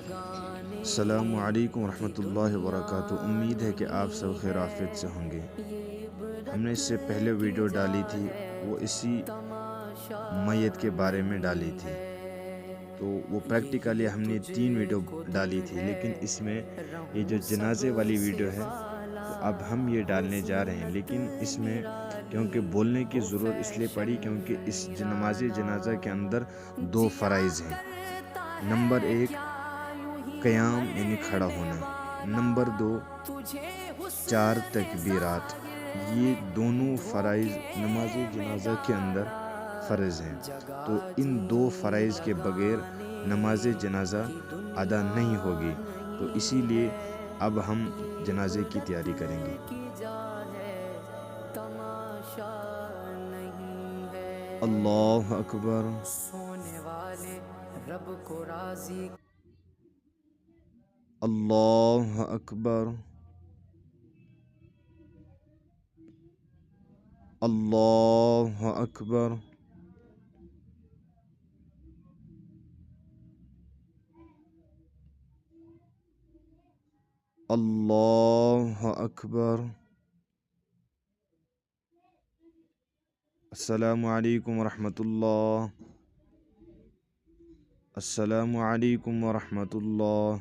السلام علیکم ورحمۃ اللہ وبرکاتہ۔ امید ہے کہ آپ سب خیر آفیت سے ہوں گے۔ ہم نے اس سے پہلے ویڈیو ڈالی تھی، وہ اسی میت کے بارے میں ڈالی تھی، تو وہ پریکٹیکلی ہم نے 3 ویڈیو ڈالی تھی، لیکن اس میں یہ جو جنازے والی ویڈیو ہے تو اب ہم یہ ڈالنے جا رہے ہیں، لیکن اس میں کیونکہ بولنے کی ضرورت اس لیے پڑی کیونکہ اس نماز جنازہ کے اندر 2 فرائض ہیں۔ نمبر 1 قیام یعنی کھڑا ہونا، نمبر 2 4 تکبیرات۔ یہ دونوں فرائض نماز جنازہ کے اندر فرض ہیں، تو ان 2 فرائض کے بغیر نماز جنازہ ادا نہیں ہوگی، تو اسی لیے اب ہم جنازے کی تیاری کریں گے۔ اللہ اکبر، اللہ اکبر، اللہ اکبر، اللہ اکبر۔ السلام علیکم ورحمۃ اللہ، السلام علیکم ورحمۃ اللہ۔